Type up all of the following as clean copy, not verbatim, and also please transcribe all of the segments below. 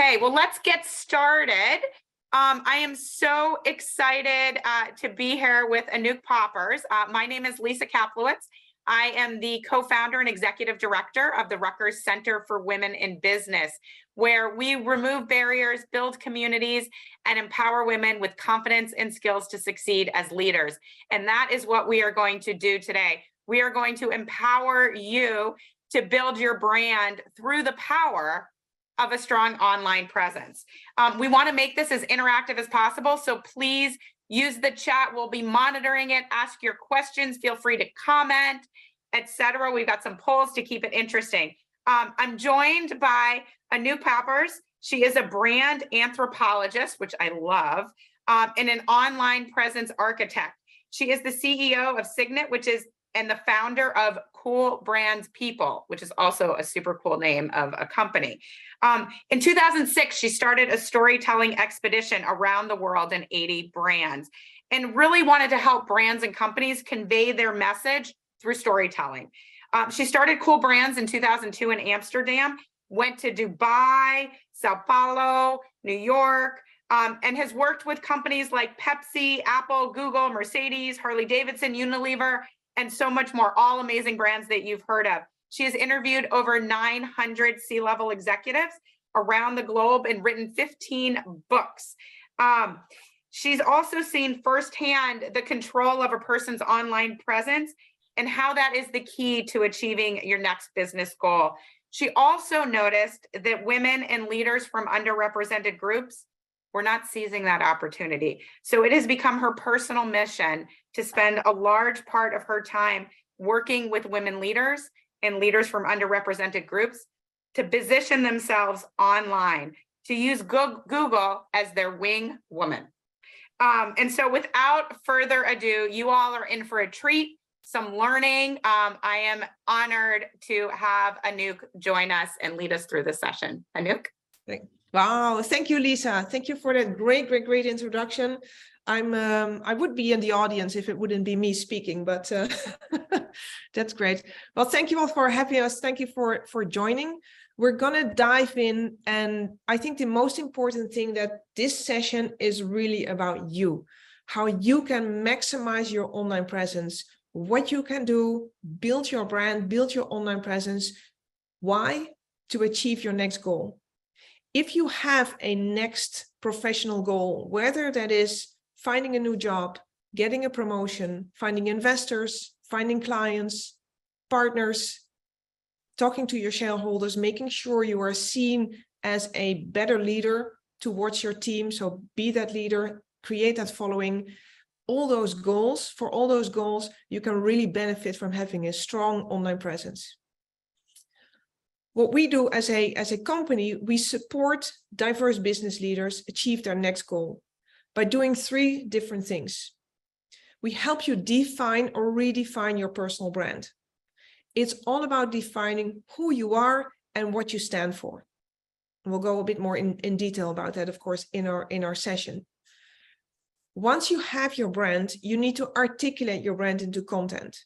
Okay, well, let's get started. I am so excited to be here with Anouk Poppers. My name is Lisa Kaplowitz. I am the co-founder and executive director of the Rutgers Center for Women in Business, where we remove barriers, build communities, and empower women with confidence and skills to succeed as leaders. And that is what we are going to do today. We are going to empower you to build your brand through the power of a strong online presence. We want to make this as interactive as possible, so please use the chat. We'll be monitoring it. Ask your questions. Feel free to comment, etc. We've got some polls to keep it interesting. I'm joined by Anouk Poppers. She is a brand anthropologist, which I love, and an online presence architect. She is the CEO of Signet, and the founder of Cool Brands People, which is also a super cool name of a company. In 2006, she started a storytelling expedition around the world in 80 brands and really wanted to help brands and companies convey their message through storytelling. She started Cool Brands in 2002 in Amsterdam, went to Dubai, Sao Paulo, New York, and has worked with companies like Pepsi, Apple, Google, Mercedes, Harley Davidson, Unilever, and so much more, all amazing brands that you've heard of. She has interviewed over 900 C-level executives around the globe and written 15 books. She's also seen firsthand the control of a person's online presence and how that is the key to achieving your next business goal. She also noticed that women and leaders from underrepresented groups were not seizing that opportunity. So it has become her personal mission to spend a large part of her time working with women leaders and leaders from underrepresented groups to position themselves online, to use Google as their wing woman. And so without further ado, you all are in for a treat, some learning. I am honored to have Anouk join us and lead us through this session. Anouk? Wow, thank you, Lisa. Thank you for that great introduction. I would be in the audience if it wouldn't be me speaking, but that's great. Well, thank you all for having us. Thank you for joining. We're gonna dive in, and I think the most important thing that this session is really about you, how you can maximize your online presence, what you can do, build your brand, build your online presence. Why? To achieve your next goal. If you have a next professional goal, whether that is finding a new job, getting a promotion, finding investors, finding clients, partners, talking to your shareholders, making sure you are seen as a better leader towards your team. So be that leader, create that following. All those goals, for all those goals, you can really benefit from having a strong online presence. What we do as a company, we support diverse business leaders achieve their next goal by doing three different things. We help you define or redefine your personal brand. It's all about defining who you are and what you stand for. We'll go a bit more in detail about that, of course, in our session. Once you have your brand, you need to articulate your brand into content.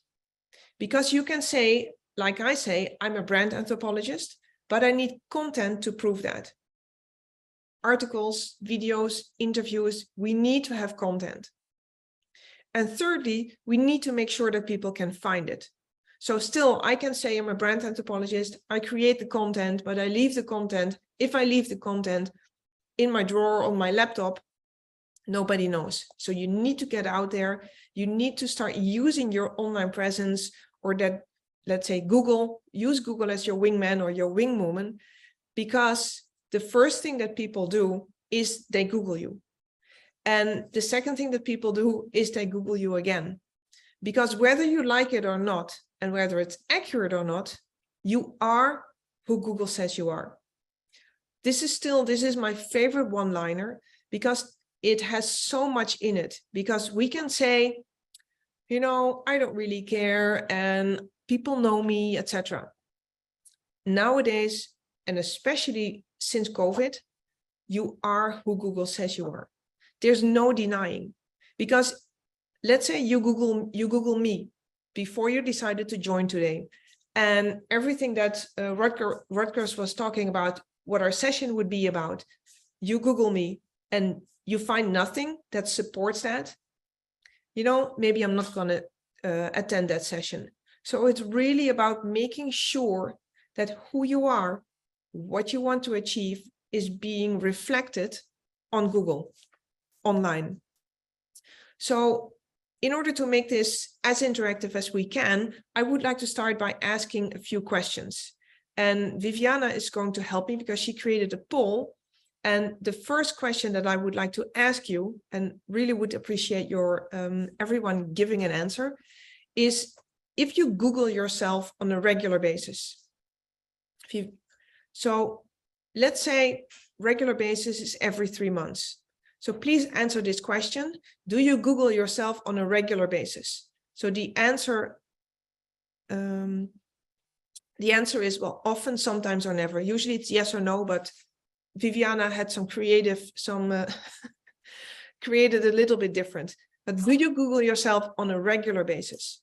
Because you can say, like I say, I'm a brand anthropologist, but I need content to prove that. Articles, videos, interviews, we need to have content. And thirdly, we need to make sure that people can find it. So still, I can say I'm a brand anthropologist, I create the content, but I leave the content. If I leave the content in my drawer on my laptop, nobody knows. So you need to get out there. You need to start using your online presence, or that, let's say, use Google as your wingman or your wingwoman, because the first thing that people do is they Google you. And the second thing that people do is they Google you again. Because whether you like it or not, and whether it's accurate or not, you are who Google says you are. This is my favorite one-liner, because it has so much in it. Because we can say, you know, I don't really care, and people know me, etc. Nowadays, and especially since COVID, you are who Google says you are. There's no denying, because let's say you Google me before you decided to join today, and everything that Rutgers was talking about what our session would be about, you Google me and you find nothing that supports that, you know, maybe I'm not going to attend that session. So it's really about making sure that who you are, what you want to achieve, is being reflected on Google online. So in order to make this as interactive as we can, I would like to start by asking a few questions. And Viviana is going to help me because she created a poll. And the first question that I would like to ask you, and really would appreciate your everyone giving an answer, is if you Google yourself on a regular basis. So let's say regular basis is every 3 months. So please answer this question. Do you Google yourself on a regular basis? So the answer is, well, often, sometimes, or never. Usually it's yes or no, but Viviana had some created a little bit different. But do you Google yourself on a regular basis?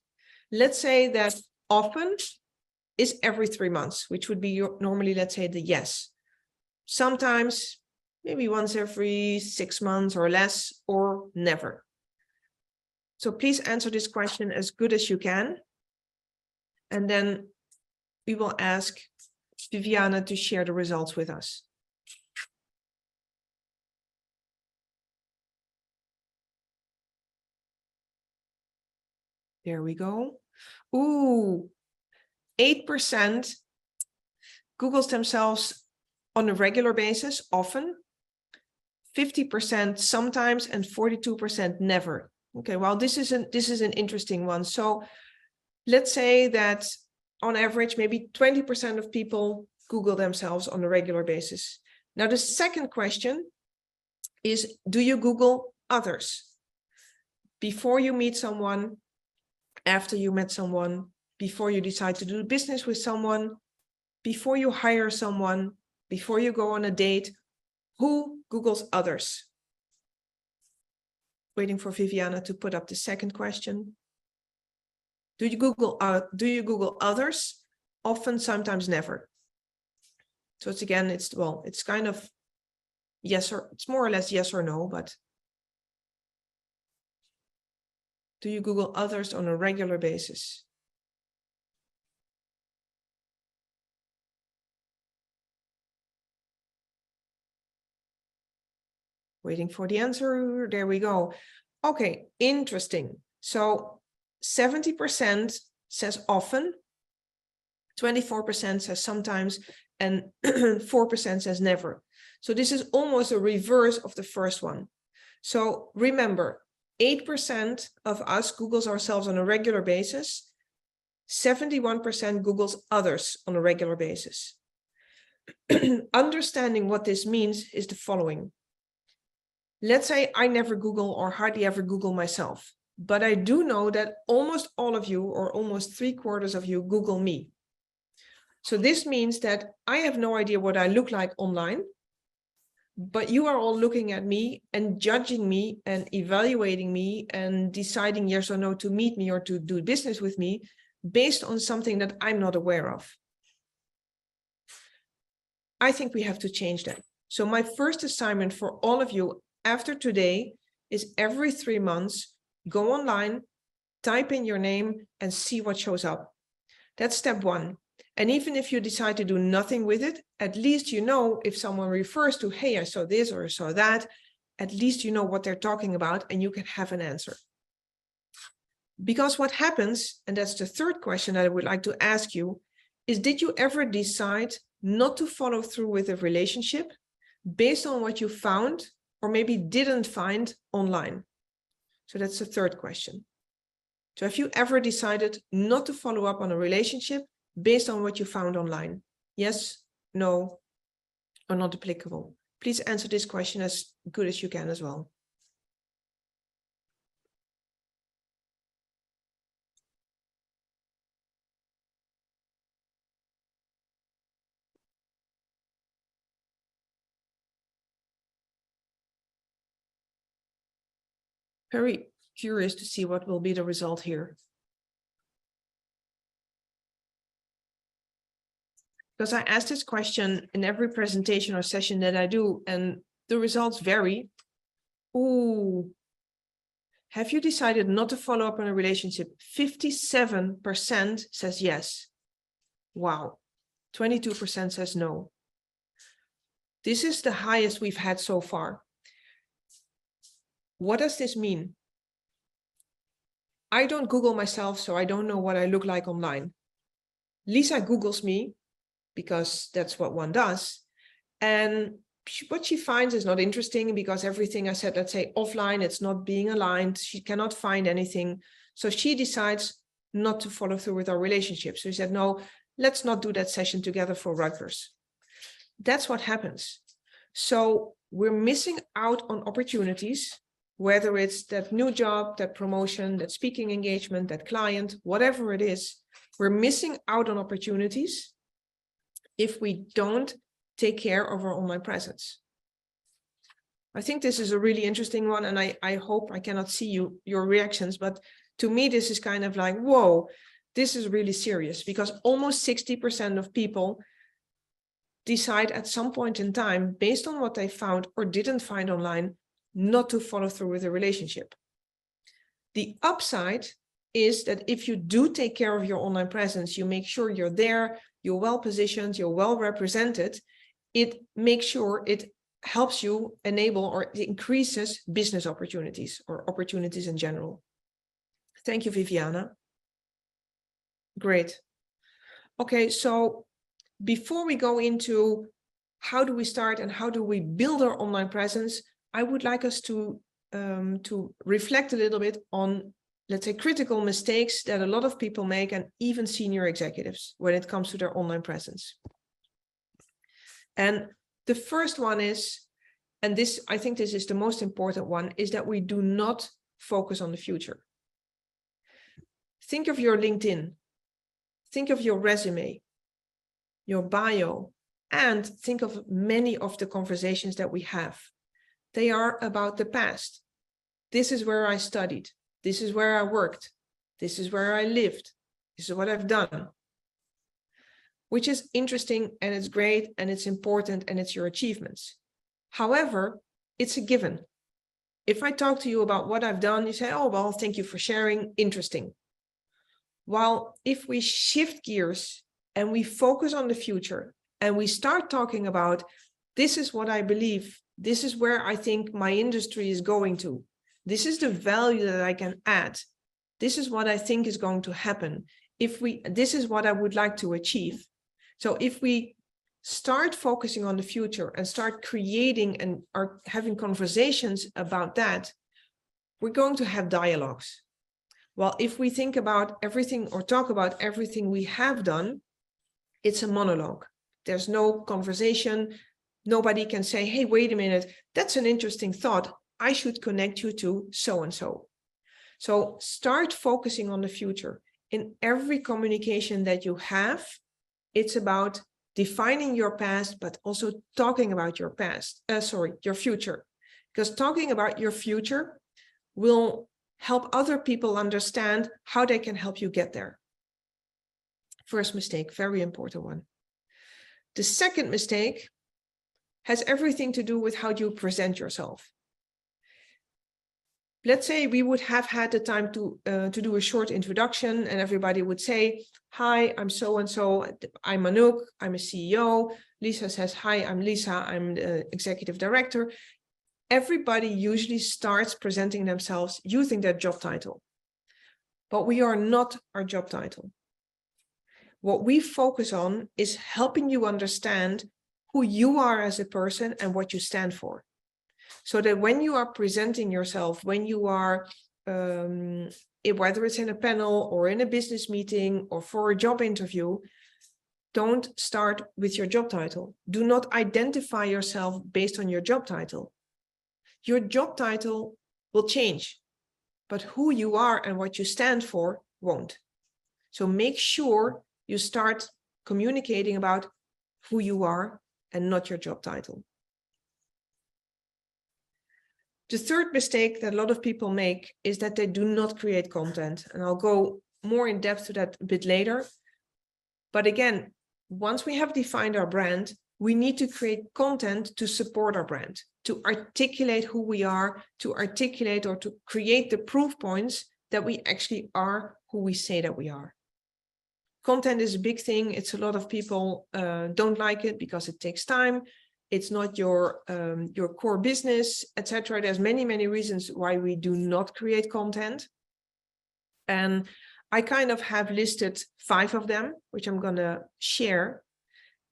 Let's say that often is every 3 months, which would be normally, let's say, the yes. Sometimes, maybe once every 6 months or less, or never. So please answer this question as good as you can. And then we will ask Viviana to share the results with us. There we go. Ooh, 8% Googles themselves on a regular basis, often. 50% sometimes, and 42% never. Okay, well, this is an interesting one. So let's say that on average, maybe 20% of people Google themselves on a regular basis. Now, the second question is, do you Google others? Before you meet someone, after you met someone, before you decide to do business with someone, before you hire someone, before you go on a date, who Googles others? Waiting for Viviana to put up the second question. Do you Google others? Often, sometimes, never. So it's again, it's kind of yes, or it's more or less yes or no, but do you Google others on a regular basis? Waiting for the answer. There we go. Okay, interesting. So 70% says often, 24% says sometimes, and 4% says never. So this is almost a reverse of the first one. So remember, 8% of us Googles ourselves on a regular basis. 71% Googles others on a regular basis. Understanding what this means is the following. Let's say I never Google or hardly ever Google myself, but I do know that almost all of you, or almost 3/4 of you, Google me. So this means that I have no idea what I look like online, but you are all looking at me and judging me and evaluating me and deciding yes or no to meet me or to do business with me based on something that I'm not aware of. I think we have to change that. So my first assignment for all of you after today is every 3 months, go online, type in your name and see what shows up. That's step 1. And even if you decide to do nothing with it, at least you know if someone refers to, hey, I saw this or I saw that, at least you know what they're talking about and you can have an answer. Because what happens, and that's the third question that I would like to ask you, is did you ever decide not to follow through with a relationship based on what you found or maybe didn't find online? So that's the third question. So have you ever decided not to follow up on a relationship based on what you found online? Yes, no, or not applicable? Please answer this question as good as you can as well. Very curious to see what will be the result here. because I ask this question in every presentation or session that I do, and the results vary. Ooh, have you decided not to follow up on a relationship? 57% says yes. Wow. 22% says no. This is the highest we've had so far. What does this mean? I don't Google myself, so I don't know what I look like online. Lisa Googles me because that's what one does. And what she finds is not interesting because everything I said, let's say offline, it's not being aligned. She cannot find anything. So she decides not to follow through with our relationship. So she said, no, let's not do that session together for Rutgers. That's what happens. So we're missing out on opportunities, whether it's that new job, that promotion, that speaking engagement, that client, whatever it is, we're missing out on opportunities if we don't take care of our online presence. I think this is a really interesting one, and I hope I cannot see your reactions, but to me, this is kind of like, whoa, this is really serious, because almost 60% of people decide at some point in time, based on what they found or didn't find online, not to follow through with a relationship. The upside is that if you do take care of your online presence, you make sure you're there, you're well positioned, you're well represented, it makes sure it helps you enable or it increases business opportunities or opportunities in general. Thank you, Viviana. Great. Okay, so before we go into how do we start and how do we build our online presence, I would like us to reflect a little bit on, let's say, critical mistakes that a lot of people make, and even senior executives, when it comes to their online presence. And the first one is, and this, I think this is the most important one, is that we do not focus on the future. Think of your LinkedIn, think of your resume, your bio, and think of many of the conversations that we have. They are about the past. This is where I studied. This is where I worked. This is where I lived. This is what I've done. Which is interesting, and it's great, and it's important, and it's your achievements. However, it's a given. If I talk to you about what I've done, you say, oh, well, thank you for sharing. Interesting. While if we shift gears and we focus on the future and we start talking about, this is what I believe, this is where I think my industry is going to, this is the value that I can add, this is what I think is going to happen, this is what I would like to achieve. So if we start focusing on the future and start creating and are having conversations about that, we're going to have dialogues. Well, if we think about everything or talk about everything we have done, it's a monologue. There's no conversation. Nobody can say, hey, wait a minute, that's an interesting thought. I should connect you to so-and-so. So start focusing on the future. In every communication that you have, it's about defining your past, but also talking about your your future. Because talking about your future will help other people understand how they can help you get there. First mistake, very important one. The second mistake has everything to do with how you present yourself. Let's say we would have had the time to do a short introduction, and everybody would say, hi, I'm so-and-so, I'm Anouk, I'm a CEO. Lisa says, hi, I'm Lisa, I'm the executive director. Everybody usually starts presenting themselves using their job title, but we are not our job title. What we focus on is helping you understand who you are as a person and what you stand for. So that when you are presenting yourself, when you are, whether it's in a panel or in a business meeting or for a job interview, don't start with your job title. Do not identify yourself based on your job title. Your job title will change, but who you are and what you stand for won't. So make sure you start communicating about who you are and not your job title. The third mistake that a lot of people make is that they do not create content. And I'll go more in depth to that a bit later. But again, once we have defined our brand, we need to create content to support our brand, to articulate who we are, to articulate or to create the proof points that we actually are who we say that we are. Content is a big thing. It's a lot of people don't like it because it takes time. It's not your core business, etc. There's many reasons why we do not create content. And I kind of have listed 5 of them, which I'm going to share.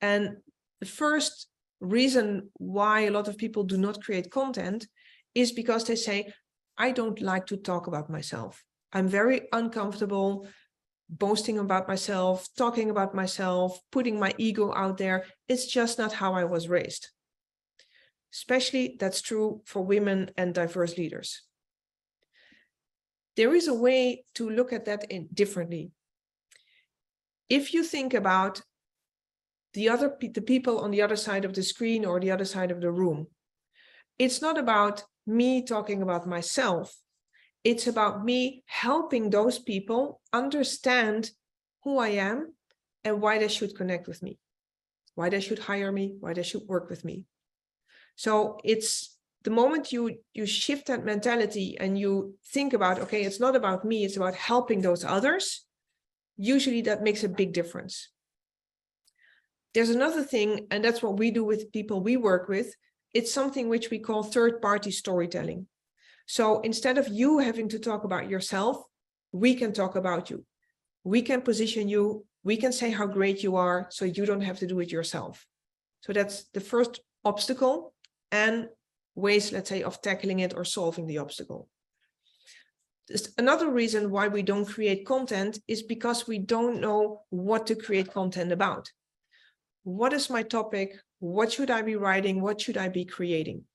And the first reason why a lot of people do not create content is because they say, I don't like to talk about myself. I'm very uncomfortable boasting about myself, talking about myself, putting my ego out there. It's just not how I was raised. Especially that's true for women and diverse leaders. There is a way to look at that differently. If you think about the people on the other side of the screen or the other side of the room, it's not about me talking about myself. It's about me helping those people understand who I am and why they should connect with me, why they should hire me, why they should work with me. So it's the moment you shift that mentality and you think about, okay, it's not about me, it's about helping those others. Usually that makes a big difference. There's another thing, and that's what we do with people we work with. It's something which we call third-party storytelling. So instead of you having to talk about yourself, we can talk about you. We can position you. We can say how great you are, so you don't have to do it yourself. So that's the first obstacle and ways, let's say, of tackling it or solving the obstacle. Another reason why we don't create content is because we don't know what to create content about. What is my topic? What should I be writing? What should I be creating?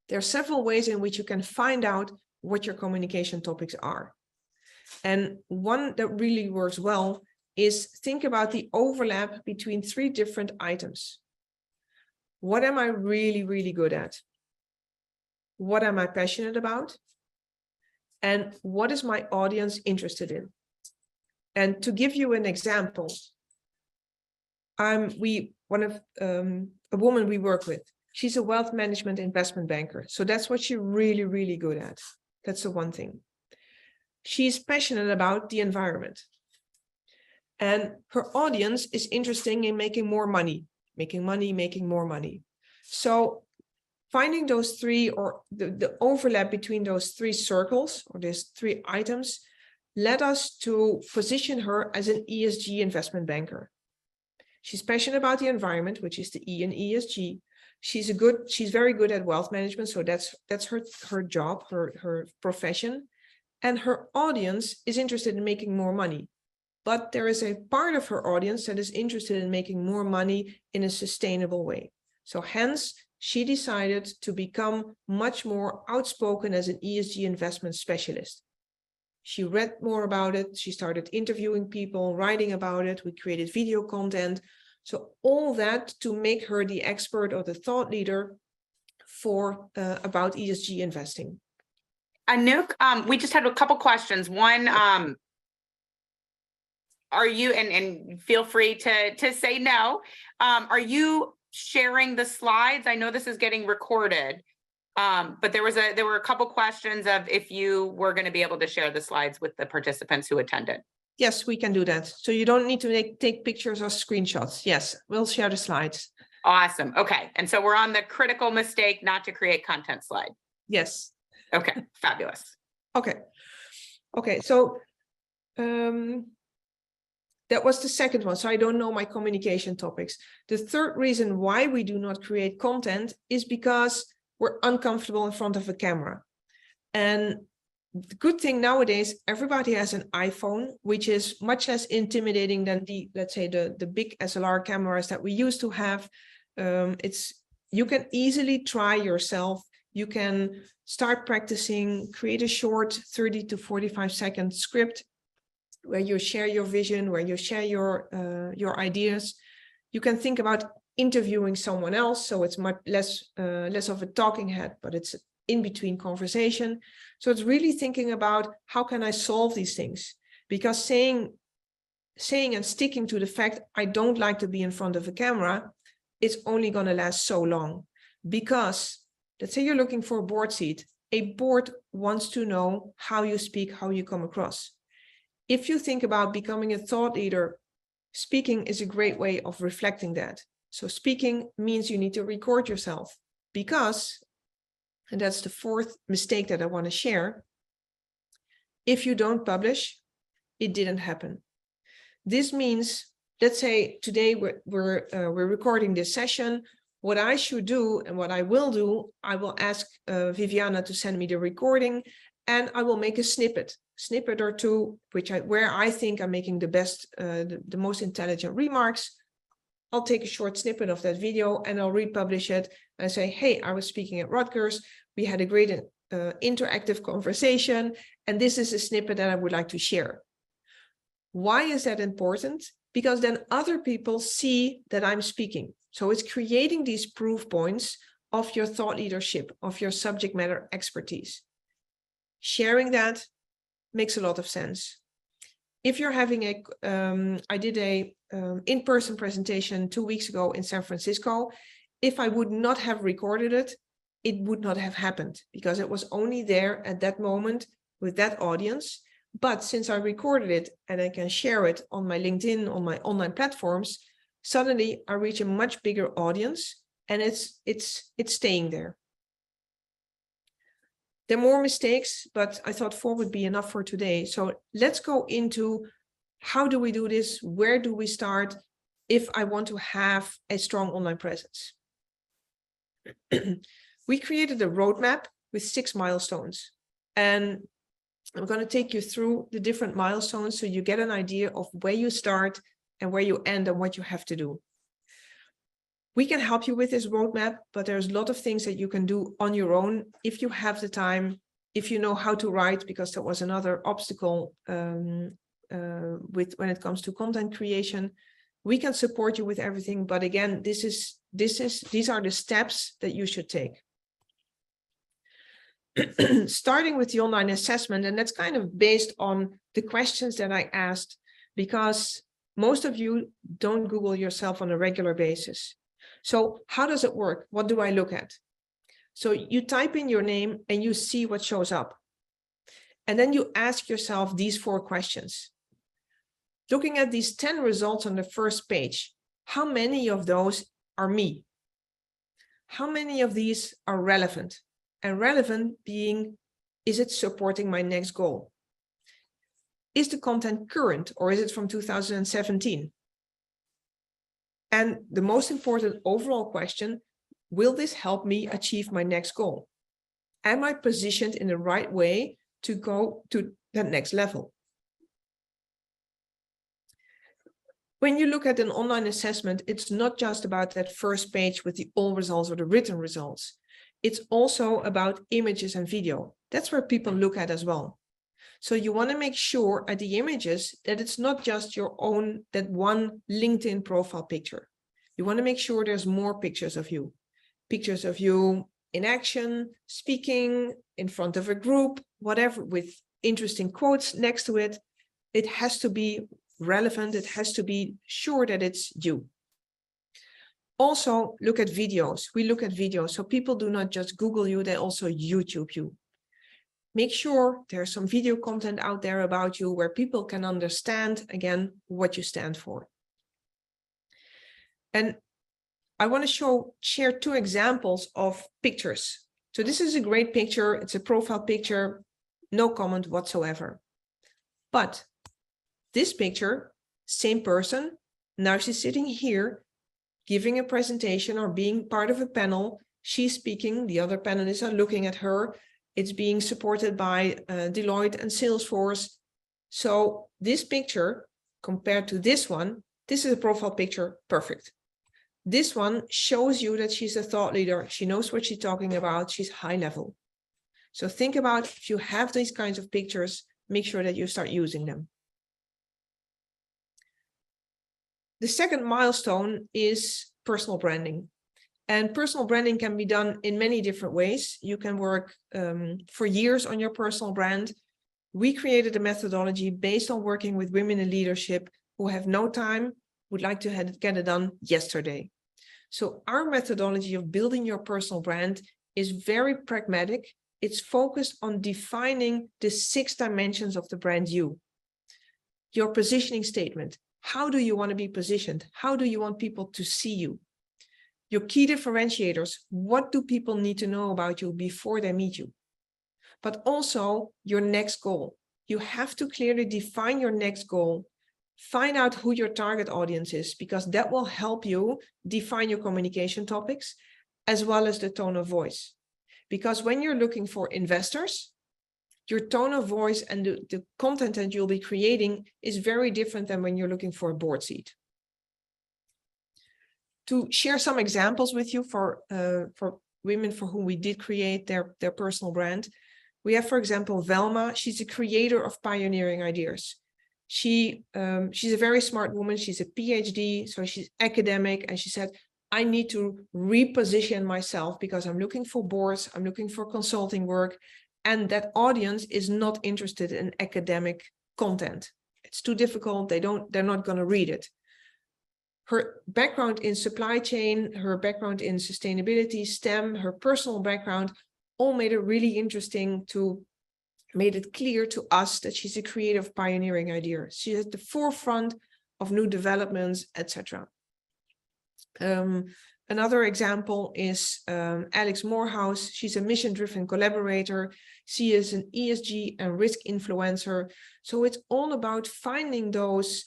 There are several ways in which you can find out what your communication topics are. And one that really works well is think about the overlap between 3 different items. What am I really good at? What am I passionate about? And what is my audience interested in? And to give you an example, a woman we work with, she's a wealth management investment banker. So that's what she's really good at. That's the one thing. She's passionate about the environment. And her audience is interested in making more money, making more money. So finding those 3 or the overlap between those 3 circles or these 3 items led us to position her as an ESG investment banker. She's passionate about the environment, which is the E in ESG. She's very good at wealth management. So that's her job, her profession. And her audience is interested in making more money. But there is a part of her audience that is interested in making more money in a sustainable way. So hence, she decided to become much more outspoken as an ESG investment specialist. She read more about it. She started interviewing people, writing about it. We created video content. So all that to make her the expert or the thought leader for about ESG investing. Anouk, we just had a couple questions. One, are you, and feel free to say no, are you sharing the slides? I know this is getting recorded, but there were a couple questions of if you were going to be able to share the slides with the participants who attended. Yes, we can do that. So you don't need to take pictures or screenshots. Yes, we'll share the slides. Awesome. Okay. And so we're on the critical mistake not to create content slide. Yes. Okay. Fabulous. Okay. So that was the second one. So I don't know my communication topics. The third reason why we do not create content is because we're uncomfortable in front of a camera. And the good thing nowadays, everybody has an iPhone, which is much less intimidating than let's say the big SLR cameras that we used to have. You can easily try yourself. You can start practicing, create a short 30 to 45 second script where you share your vision, where you share your ideas. You can think about interviewing someone else, so it's much less of a talking head, but it's in between conversation. So it's really thinking about how can I solve these things? Because saying saying and sticking to the fact, I don't like to be in front of a camera, it's only going to last so long. Because let's say you're looking for a board seat. A board wants to know how you speak, how you come across. If you think about becoming a thought leader, speaking is a great way of reflecting that. So speaking means you need to record yourself because, and that's the fourth mistake that I want to share, if you don't publish, it didn't happen. This means, let's say today we're recording this session. What I should do and what I will do, I will ask Viviana to send me the recording, and I will make a snippet or two, where I think I'm making the best, the most intelligent remarks. I'll take a short snippet of that video and I'll republish it and say, hey, I was speaking at Rutgers. We had a great interactive conversation, and this is a snippet that I would like to share. Why is that important? Because then other people see that I'm speaking. So it's creating these proof points of your thought leadership, of your subject matter expertise. Sharing that makes a lot of sense. If you're having I did a in-person presentation 2 weeks ago in San Francisco. If I would not have recorded it, it would not have happened because it was only there at that moment with that audience. But since I recorded it and I can share it on my LinkedIn, on my online platforms, suddenly I reach a much bigger audience, and it's staying there. There are more mistakes, but I thought 4 would be enough for today. So let's go into how do we do this? Where do we start if I want to have a strong online presence? We created a roadmap with 6 milestones, and I'm going to take you through the different milestones so you get an idea of where you start and where you end and what you have to do. We can help you with this roadmap, but there's a lot of things that you can do on your own if you have the time, if you know how to write, because that was another obstacle when it comes to content creation. We can support you with everything, but again, these are the steps that you should take. Starting with the online assessment, and that's kind of based on the questions that I asked, because most of you don't Google yourself on a regular basis. So how does it work? What do I look at? So you type in your name and you see what shows up. And then you ask yourself these 4 questions. Looking at these 10 results on the first page, how many of those are me? How many of these are relevant? And relevant being, is it supporting my next goal? Is the content current, or is it from 2017? And the most important overall question, will this help me achieve my next goal? Am I positioned in the right way to go to that next level? When you look at an online assessment, it's not just about that first page with the all results or the written results. It's also about images and video. That's where people look at as well. So you want to make sure at the images that it's not just your own, that one LinkedIn profile picture. You want to make sure there's more pictures of you in action, speaking in front of a group, whatever, with interesting quotes next to it. It has to be relevant. It has to be sure that it's you. Also, look at videos. We look at videos. So people do not just Google you, they also YouTube you. Make sure there's some video content out there about you where people can understand, again, what you stand for. And I want to share 2 examples of pictures. So this is a great picture. It's a profile picture, no comment whatsoever. But this picture, same person, now she's sitting here giving a presentation or being part of a panel. She's speaking, the other panelists are looking at her. It's being supported by Deloitte and Salesforce. So this picture compared to this one, this is a profile picture, perfect. This one shows you that she's a thought leader. She knows what she's talking about. She's high level. So think about, if you have these kinds of pictures, make sure that you start using them. The second milestone is personal branding. And personal branding can be done in many different ways. You can work for years on your personal brand. We created a methodology based on working with women in leadership, who have no time, would like to get it done yesterday. So our methodology of building your personal brand is very pragmatic. It's focused on defining the 6 dimensions of the brand you. Your positioning statement. How do you want to be positioned? How do you want people to see you? Your key differentiators. What do people need to know about you before they meet you? But also your next goal. You have to clearly define your next goal. Find out who your target audience is, because that will help you define your communication topics as well as the tone of voice. Because when you're looking for investors, your tone of voice and the content that you'll be creating is very different than when you're looking for a board seat. To share some examples with you for women for whom we did create their personal brand, we have, for example, Velma. She's a creator of pioneering ideas. She's a very smart woman. She's a PhD, so she's academic, and she said, I need to reposition myself because I'm looking for boards, I'm looking for consulting work, and that audience is not interested in academic content. It's too difficult. They're not going to read it. Her background in supply chain, her background in sustainability, STEM, her personal background, all made it really interesting made it clear to us that she's a creative pioneering idea. She's at the forefront of new developments, etc. Another example is Alex Morehouse. She's a mission-driven collaborator. She is an ESG and risk influencer. So it's all about finding those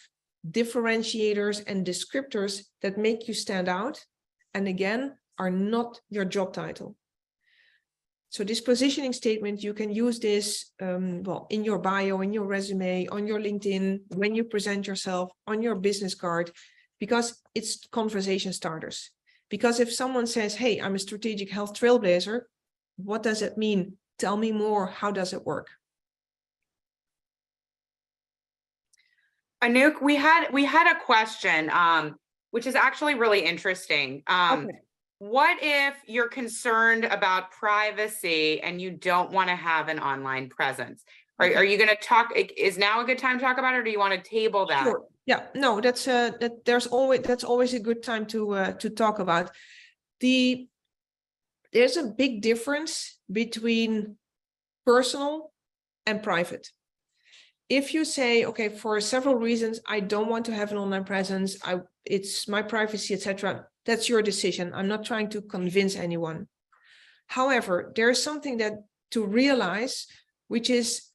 differentiators and descriptors that make you stand out, and again, are not your job title. So this positioning statement, you can use this in your bio, in your resume, on your LinkedIn, when you present yourself, on your business card, because it's conversation starters. Because if someone says, hey, I'm a strategic health trailblazer, what does it mean? Tell me more. How does it work? Anouk, we had a question, which is actually really interesting. Okay. What if you're concerned about privacy and you don't want to have an online presence? Are you going to talk? Is now a good time to talk about it, or do you want to table that? Sure. Yeah, no, that's always a good time to talk about. There's a big difference between personal and private. If you say, okay, for several reasons, I don't want to have an online presence, it's my privacy, etc., that's your decision. I'm not trying to convince anyone. However, there is something that to realize, which is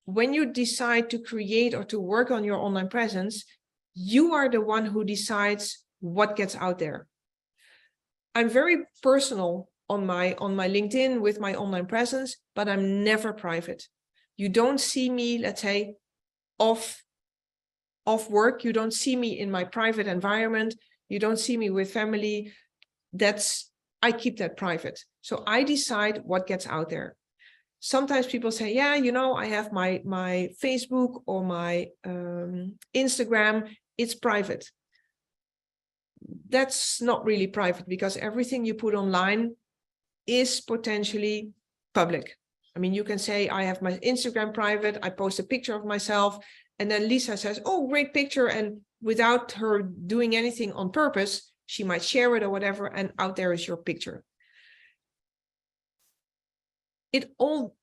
when you decide to create or to work on your online presence, you are the one who decides what gets out there. I'm very personal on my LinkedIn with my online presence, but I'm never private. You don't see me, let's say, off work. You don't see me in my private environment. You don't see me with family. I keep that private. So I decide what gets out there. Sometimes people say, yeah, I have my Facebook or my Instagram, it's private. That's not really private, because everything you put online is potentially public. I mean, you can say, I have my Instagram private, I post a picture of myself, and then Lisa says, oh, great picture. And without her doing anything on purpose, she might share it or whatever, and out there is your picture. It all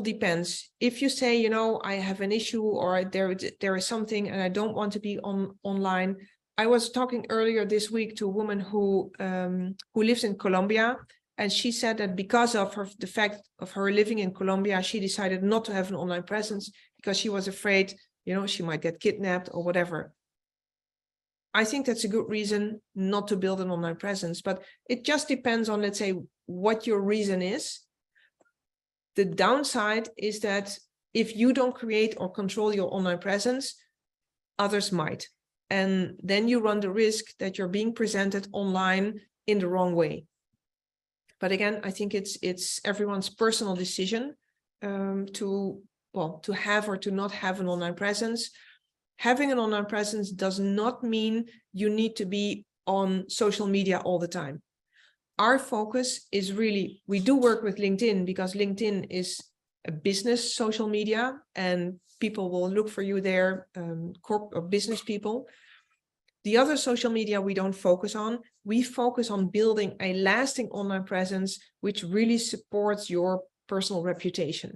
depends. If you say, I have an issue, or there is something and I don't want to be online. I was talking earlier this week to a woman who lives in Colombia, and she said that because of the fact of her living in Colombia, she decided not to have an online presence because she was afraid, she might get kidnapped or whatever. I think that's a good reason not to build an online presence, but it just depends on, let's say, what your reason is. The downside is that if you don't create or control your online presence, others might. And then you run the risk that you're being presented online in the wrong way. But again, I think it's everyone's personal decision to have or to not have an online presence. Having an online presence does not mean you need to be on social media all the time. Our focus is really, we do work with LinkedIn because LinkedIn is a business social media, and people will look for you there, corp or business people. The other social media we don't focus on. We focus on building a lasting online presence, which really supports your personal reputation.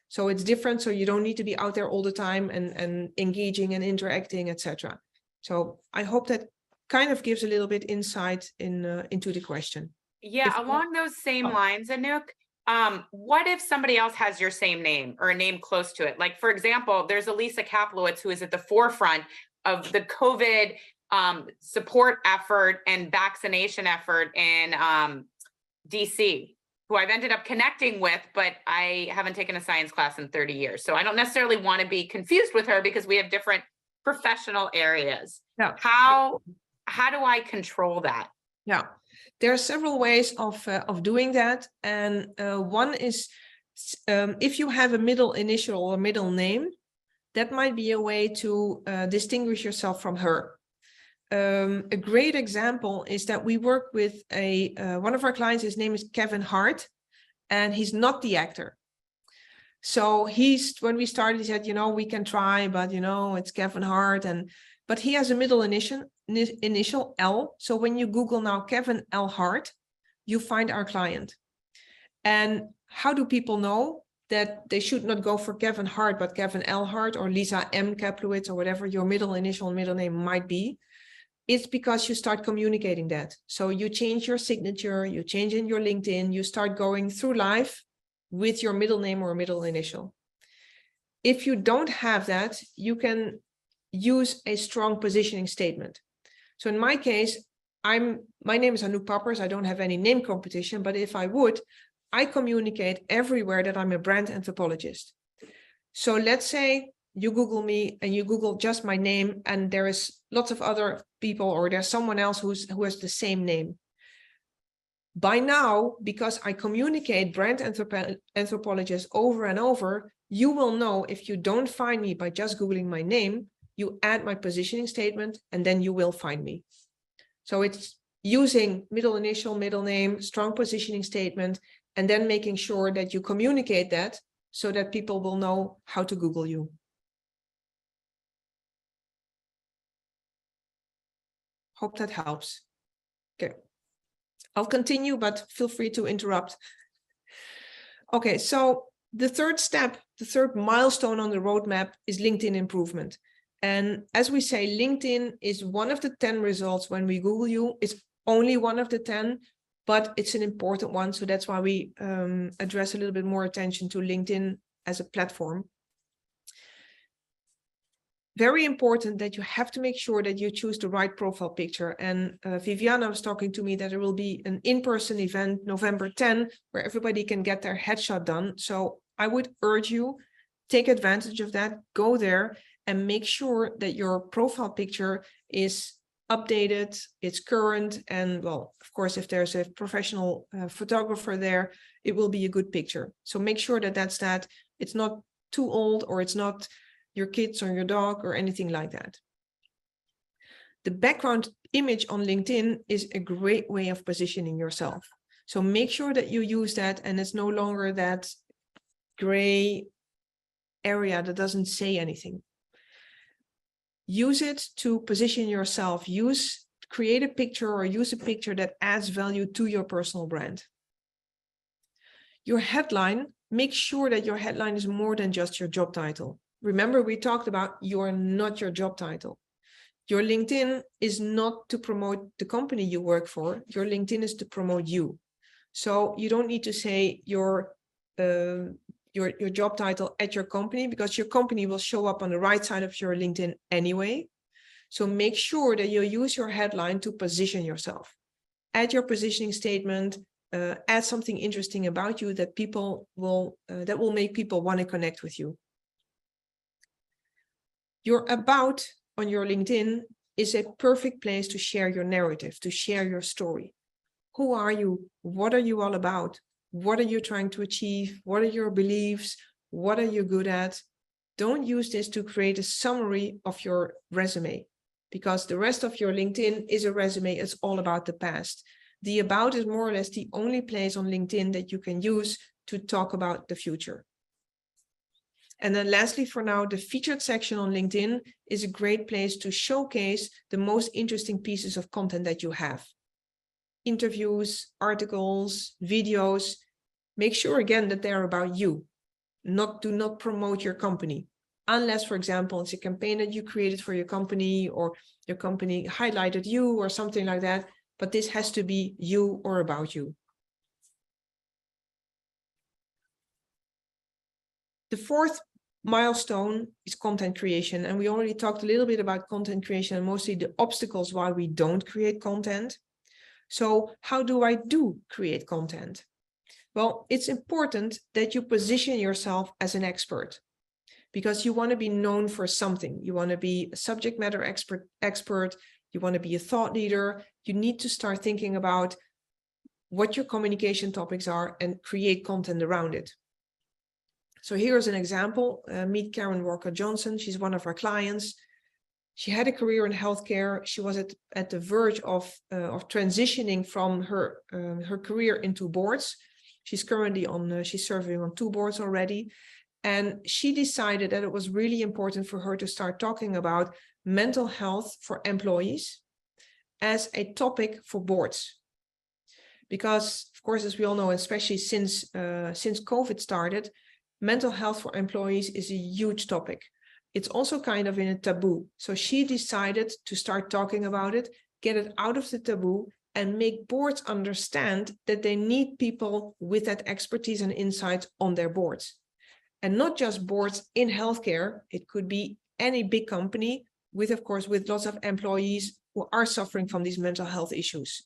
So it's different. So you don't need to be out there all the time and engaging and interacting, etc. So I hope that kind of gives a little bit insight into the question. Yeah, along those same lines, Anouk, what if somebody else has your same name or a name close to it? Like, for example, there's Elisa Kaplowitz, who is at the forefront of the COVID support effort and vaccination effort in DC, who I've ended up connecting with, but I haven't taken a science class in 30 years. So I don't necessarily want to be confused with her because we have different professional areas. Yeah. How do I control that? Yeah, there are several ways of doing that. And one is if you have a middle initial or middle name, that might be a way to distinguish yourself from her. A great example is that we work with one of our clients. His name is Kevin Hart, and he's not the actor. So when we started, he said, you know, we can try, but you know, it's Kevin Hart, but he has a middle initial L. So when you Google now Kevin L. Hart, you find our client. And how do people know that they should not go for Kevin Hart, but Kevin L. Hart or Lisa M. Kaplowitz or whatever your middle initial and middle name might be? It's because you start communicating that. So you change your signature, you change in your LinkedIn, you start going through life with your middle name or middle initial. If you don't have that, you can use a strong positioning statement. So in my case, my name is Anouk Pappers. I don't have any name competition, but if I would, I communicate everywhere that I'm a brand anthropologist. So let's say you Google me and you Google just my name, and there is lots of other people, or there's someone else who has the same name. By now, because I communicate brand anthropologist over and over, you will know if you don't find me by just Googling my name, you add my positioning statement, and then you will find me. So it's using middle initial, middle name, strong positioning statement, and then making sure that you communicate that so that people will know how to Google you. Hope that helps. Okay, I'll continue, but feel free to interrupt. Okay, so the third step, the third milestone on the roadmap is LinkedIn improvement. And as we say, LinkedIn is one of the 10 results when we Google you. It's only one of the 10, but it's an important one. So that's why we address a little bit more attention to LinkedIn as a platform. Very important that you have to make sure that you choose the right profile picture. And Viviana was talking to me that there will be an in-person event November 10, where everybody can get their headshot done. So I would urge you, take advantage of that, go there and make sure that your profile picture is updated, it's current, and well, of course, if there's a professional photographer there, it will be a good picture. So make sure that it's not too old, or it's not your kids or your dog or anything like that. The background image on LinkedIn is a great way of positioning yourself. So make sure that you use that, and it's no longer that gray area that doesn't say anything. Use it to position yourself. Create a picture or use a picture that adds value to your personal brand. Your headline, make sure that your headline is more than just your job title. Remember, we talked about you're not your job title. Your LinkedIn is not to promote the company you work for. Your LinkedIn is to promote you. So you don't need to say your job title at your company, because your company will show up on the right side of your LinkedIn anyway. So make sure that you use your headline to position yourself. Add your positioning statement, add something interesting about you that that will make people want to connect with you. Your about on your LinkedIn is a perfect place to share your narrative, to share your story. Who are you? What are you all about? What are you trying to achieve? What are your beliefs? What are you good at? Don't use this to create a summary of your resume, because the rest of your LinkedIn is a resume. It's all about the past. The about is more or less the only place on LinkedIn that you can use to talk about the future. And then lastly, for now, the featured section on LinkedIn is a great place to showcase the most interesting pieces of content that you have. Interviews, articles, videos. Make sure again that they're about you. Do not promote your company. Unless, for example, it's a campaign that you created for your company or your company highlighted you or something like that. But this has to be you or about you. The fourth milestone is content creation. And we already talked a little bit about content creation and mostly the obstacles why we don't create content. So how do I create content? Well, it's important that you position yourself as an expert because you want to be known for something. You want to be a subject matter expert. You want to be a thought leader. You need to start thinking about what your communication topics are and create content around it. So here's an example. Meet Karen Walker-Johnson. She's one of our clients. She had a career in healthcare. She was at the verge of transitioning from her career into boards. She's currently she's serving on 2 boards already. And she decided that it was really important for her to start talking about mental health for employees as a topic for boards. Because, of course, as we all know, especially since COVID started, mental health for employees is a huge topic. It's also kind of in a taboo. So she decided to start talking about it, get it out of the taboo, and make boards understand that they need people with that expertise and insights on their boards. And not just boards in healthcare, it could be any big company with, of course, with lots of employees who are suffering from these mental health issues.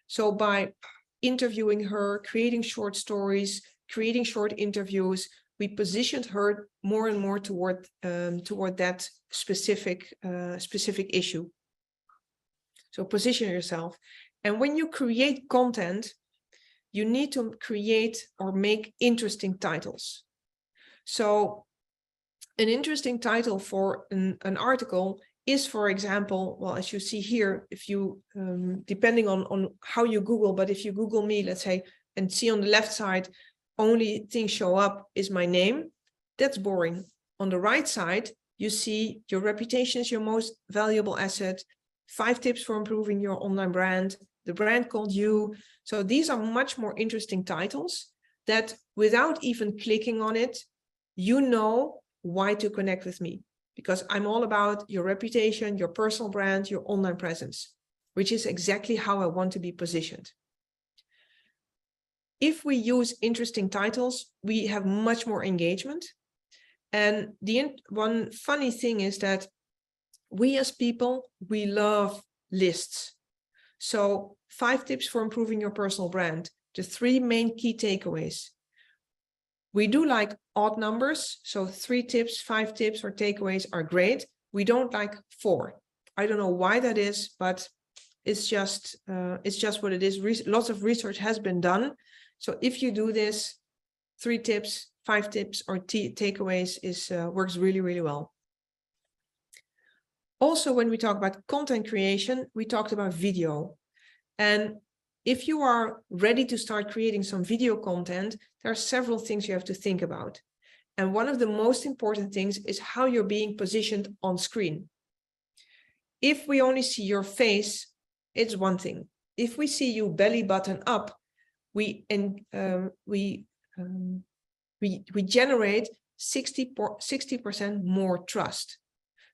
So by interviewing her, creating short stories, creating short interviews, we positioned her more and more toward that specific issue. So position yourself. And when you create content, you need to create or make interesting titles. So an interesting title for an article is, for example, well, as you see here, if you, depending on how you Google, but if you Google me, let's say, and see on the left side, only thing show up is my name, that's boring. On the right side, you see your reputation is your most valuable asset, 5 tips for improving your online brand, the brand called you. So these are much more interesting titles that without even clicking on it, you know why to connect with me, because I'm all about your reputation, your personal brand, your online presence, which is exactly how I want to be positioned. If we use interesting titles, we have much more engagement. And the one funny thing is that we as people, we love lists. So 5 tips for improving your personal brand, the 3 main key takeaways. We do like odd numbers, so 3 tips, 5 tips or takeaways are great. We don't like 4. I don't know why that is, but it's just what it is. Lots of research has been done. So if you do this, 3 tips, 5 tips or takeaways works really, really well. Also, when we talk about content creation, we talked about video. And if you are ready to start creating some video content, there are several things you have to think about. And one of the most important things is how you're being positioned on screen. If we only see your face, it's one thing. If we see you belly button up, we generate 60% more trust.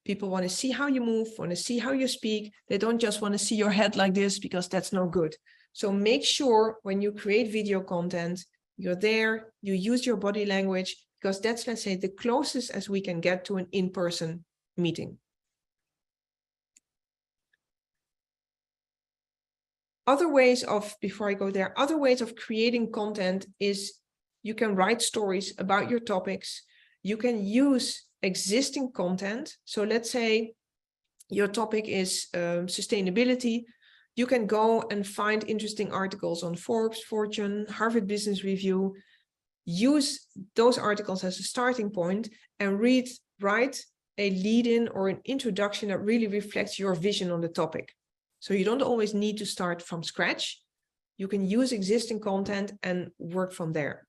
People want to see how you move, want to see how you speak. They don't just want to see your head like this because that's no good. So make sure when you create video content, you're there, you use your body language, because that's, let's say, the closest as we can get to an in-person meeting. Other ways of, before I go there, other ways of creating content is you can write stories about your topics. You can use existing content. So let's say your topic is sustainability. You can go and find interesting articles on Forbes, Fortune, Harvard Business Review. Use those articles as a starting point and write a lead-in or an introduction that really reflects your vision on the topic. So you don't always need to start from scratch. You can use existing content and work from there.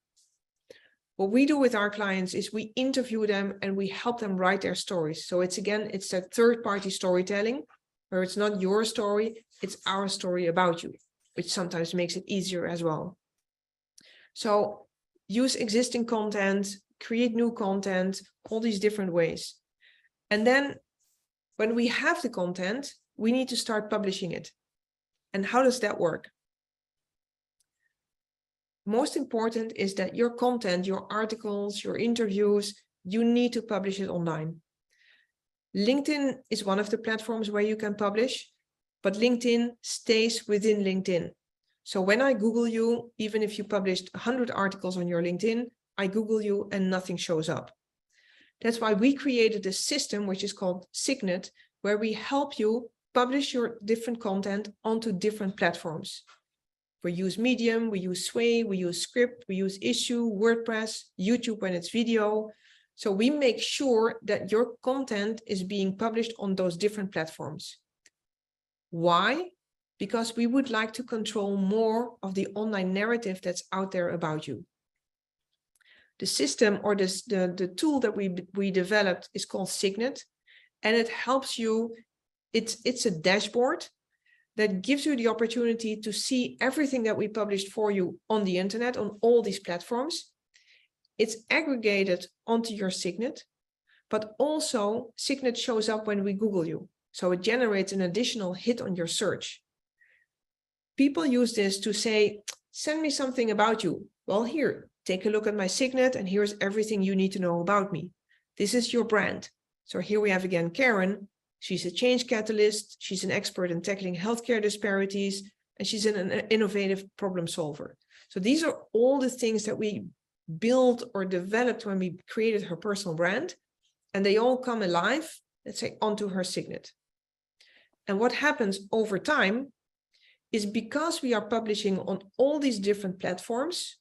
What we do with our clients is we interview them and we help them write their stories. So it's that third-party storytelling, where it's not your story, it's our story about you, which sometimes makes it easier as well. So use existing content, create new content, all these different ways. And then when we have the content, we need to start publishing it. And how does that work? Most important is that your content, your articles, your interviews, you need to publish it online. LinkedIn is one of the platforms where you can publish, but LinkedIn stays within LinkedIn. So when I Google you, even if you published 100 articles on your LinkedIn, I Google you and nothing shows up. That's why we created a system which is called Signet, where we help you publish your different content onto different platforms. We use Medium, we use Sway, we use Script, we use Issue, WordPress, YouTube when it's video. So we make sure that your content is being published on those different platforms. Why? Because we would like to control more of the online narrative that's out there about you. The system or the tool that we developed is called Signet, and it helps you. It's a dashboard that gives you the opportunity to see everything that we published for you on the internet, on all these platforms. It's aggregated onto your Signet, but also Signet shows up when we Google you. So it generates an additional hit on your search. People use this to say, send me something about you. Well, here, take a look at my Signet, and here's everything you need to know about me. This is your brand. So here we have again Karen. She's a change catalyst. She's an expert in tackling healthcare disparities, and she's an innovative problem solver. So these are all the things that we built or developed when we created her personal brand, and they all come alive, let's say, onto her Signet. And what happens over time is, because we are publishing on all these different platforms,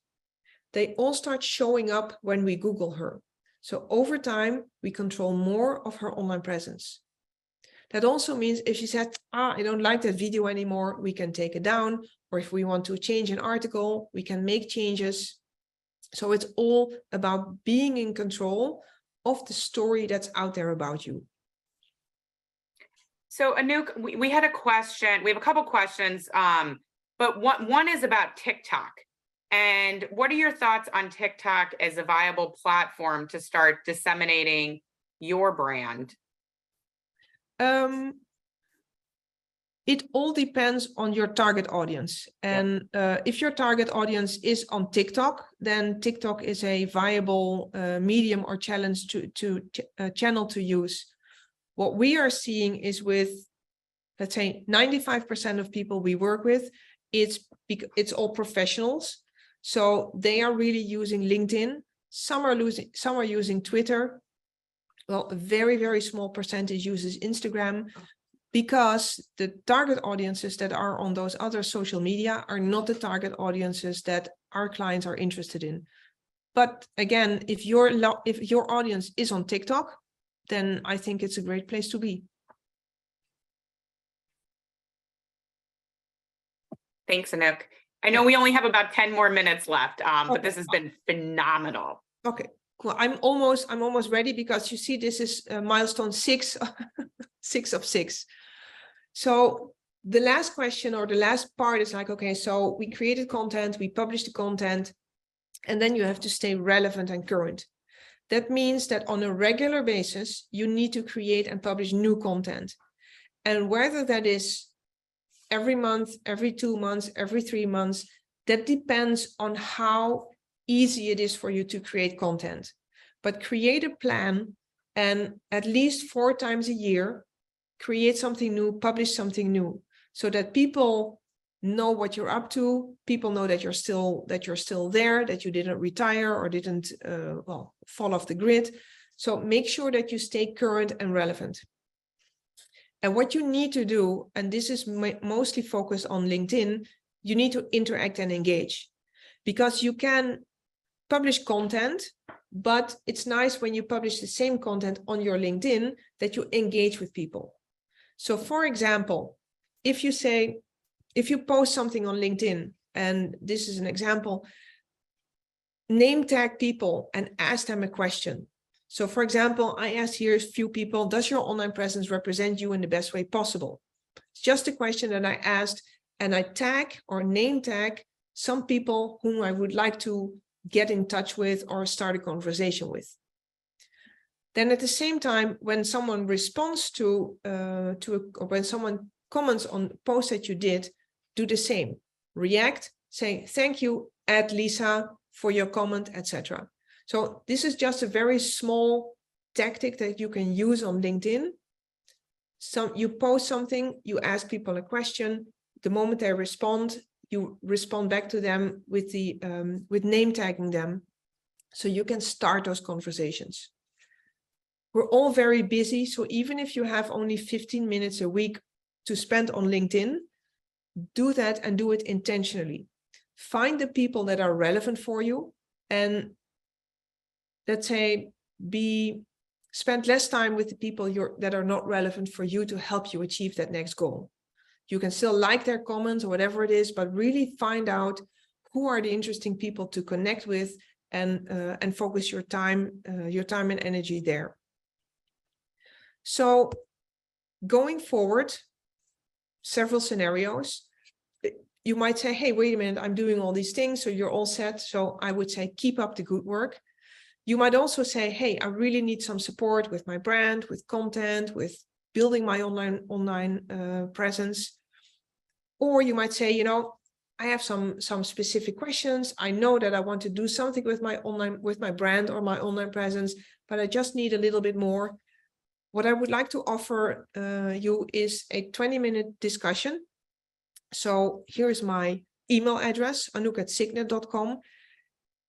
they all start showing up when we Google her. So over time, we control more of her online presence. That also means if she said, I don't like that video anymore, we can take it down. Or if we want to change an article, we can make changes. So it's all about being in control of the story that's out there about you. So Anouk, we had a question. We have a couple questions, but one is about TikTok. And what are your thoughts on TikTok as a viable platform to start disseminating your brand? It all depends on your target audience. And if your target audience is on TikTok, then TikTok is a viable medium or channel to use. What we are seeing is, with, let's say, 95% of people we work with, it's all professionals. So they are really using LinkedIn. Some are using Twitter. Well, a very, very small percentage uses Instagram, because the target audiences that are on those other social media are not the target audiences that our clients are interested in. But again, if your audience is on TikTok, then I think it's a great place to be. Thanks, Anouk. I know we only have about 10 more minutes left, but this has been phenomenal. Okay, cool. I'm almost ready, because you see, this is milestone 6, 6 of 6. So the last question, or the last part, is like, okay, so we created content, we published the content, and then you have to stay relevant and current. That means that on a regular basis, you need to create and publish new content. And whether that is every month, every 2 months, every 3 months, that depends on how easy it is for you to create content. But create a plan, and at least 4 times a year, create something new, publish something new, so that people know what you're up to. People know that you're still there, that you didn't retire or didn't fall off the grid. So make sure that you stay current and relevant. And what you need to do, and this is mostly focused on LinkedIn, you need to interact and engage, because you can publish content, but it's nice when you publish the same content on your LinkedIn that you engage with people. So for example, if you post something on LinkedIn, and this is an example, name tag people and ask them a question. So for example, I asked here a few people, does your online presence represent you in the best way possible? It's just a question that I asked, and I tag or name tag some people whom I would like to get in touch with or start a conversation with. Then at the same time, when someone responds or when someone comments on the post that you did, do the same. React, say thank you, add Lisa for your comment, etc. So this is just a very small tactic that you can use on LinkedIn. You post something, you ask people a question. The moment they respond, you respond back to them with name tagging them, so you can start those conversations. We're all very busy, so even if you have only 15 minutes a week to spend on LinkedIn, do that and do it intentionally. Find the people that are relevant for you, and let's say spend less time with the people that are not relevant for you to help you achieve that next goal. You can still like their comments or whatever it is, but really find out who are the interesting people to connect with, and focus your time and energy there. So going forward, several scenarios. You might say, hey, wait a minute, I'm doing all these things, so you're all set. So I would say, keep up the good work. You might also say, hey, I really need some support with my brand, with content, with building my online presence. Or you might say, I have some specific questions. I know that I want to do something with my brand or my online presence, but I just need a little bit more. What I would like to offer you is a 20-minute discussion. So here's my email address, anouk@signet.com.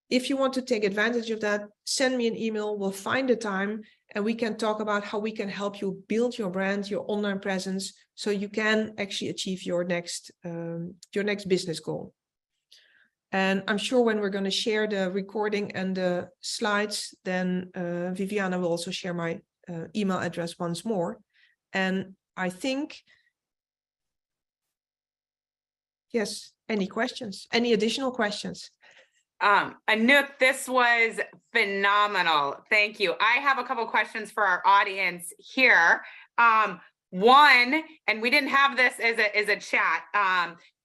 If you want to take advantage of that, send me an email. We'll find a time and we can talk about how we can help you build your brand, your online presence, so you can actually achieve your next business goal. And I'm sure when we're going to share the recording and the slides, then Viviana will also share my email address once more. And I think, yes, any questions, any additional questions? Anouk, this was phenomenal. Thank you. I have a couple questions for our audience here. One, and we didn't have this as a chat.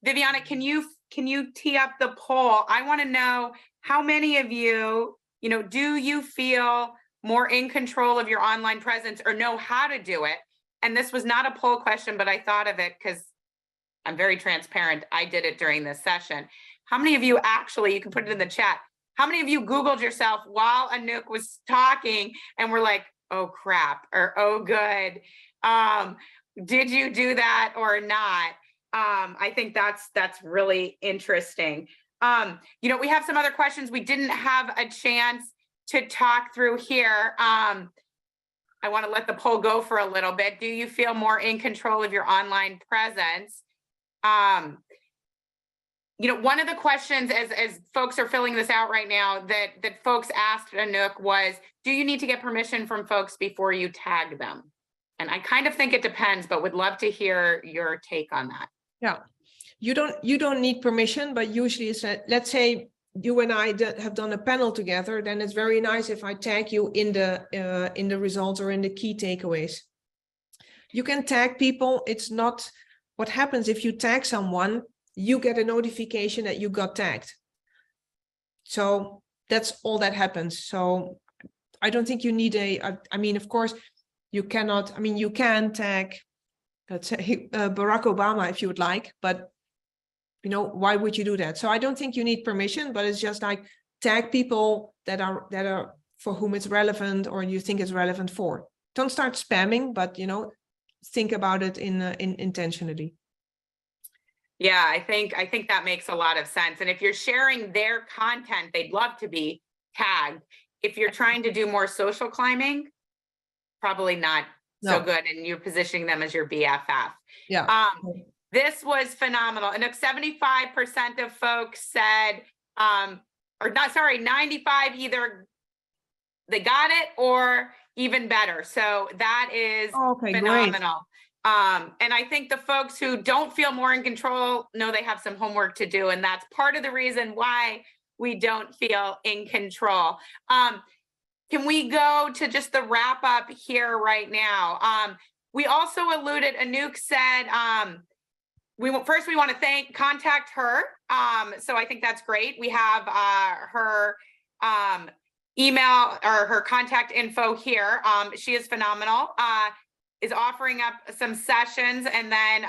Viviana, can you tee up the poll? I want to know how many of you, do you feel more in control of your online presence or know how to do it? And this was not a poll question, but I thought of it because I'm very transparent. I did it during this session. How many of you actually, you can put it in the chat, how many of you Googled yourself while Anouk was talking and were like, oh crap, or oh good? Did you do that or not? I think that's really interesting. We have some other questions we didn't have a chance to talk through here. I want to let the poll go for a little bit. Do you feel more in control of your online presence? One of the questions as folks are filling this out right now that folks asked Anouk was, do you need to get permission from folks before you tag them? And I kind of think it depends, but would love to hear your take on that. Yeah, you don't need permission, but usually it's let's say you and I have done a panel together, then it's very nice if I tag you in the results or in the key takeaways. You can tag people. It's not what happens if you tag someone, you get a notification that you got tagged. So that's all that happens. So I don't think you need I mean, of course, you cannot, I mean, you can tag, let's say, Barack Obama if you would like, but why would you do that? So I don't think you need permission, but it's just like tag people that are for whom it's relevant or you think it's relevant for. Don't start spamming, but think about it intentionally. Yeah, I think that makes a lot of sense. And if you're sharing their content, they'd love to be tagged. If you're trying to do more social climbing, probably not so good, and you're positioning them as your BFF. Yeah. This was phenomenal. And if 75% of folks said, 95 either they got it or even better. So that is phenomenal. Great. And I think the folks who don't feel more in control know they have some homework to do. And that's part of the reason why we don't feel in control. Can we go to just the wrap up here right now? We also alluded, Anouk said, we want to contact her. So I think that's great. We have her email or her contact info here. She is phenomenal. Is offering up some sessions, and then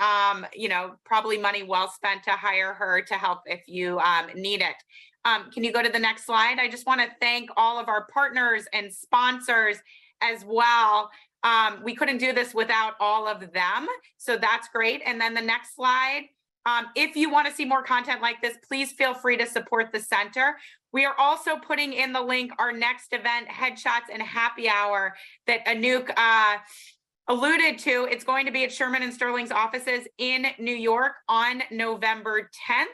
probably money well spent to hire her to help if you need it. Can you go to the next slide? I just want to thank all of our partners and sponsors as well. We couldn't do this without all of them, so that's great. And then the next slide, if you want to see more content like this, please feel free to support the center. We are also putting in the link our next event, Headshots and Happy Hour, that Anouk alluded to. It's going to be at Sherman and Sterling's offices in New York on November 10th.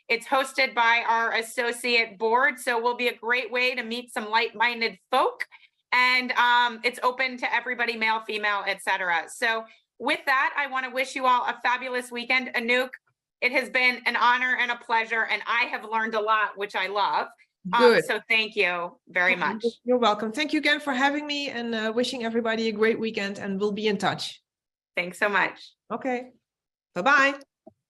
It's hosted by our associate board, so will be a great way to meet some like-minded folk. And it's open to everybody, male, female, etc. So with that, I want to wish you all a fabulous weekend. Anouk, it has been an honor and a pleasure, and I have learned a lot, which I love. Good. So thank you very much. You're welcome. Thank you again for having me, and wishing everybody a great weekend, and we'll be in touch. Thanks so much. Okay. Bye-bye.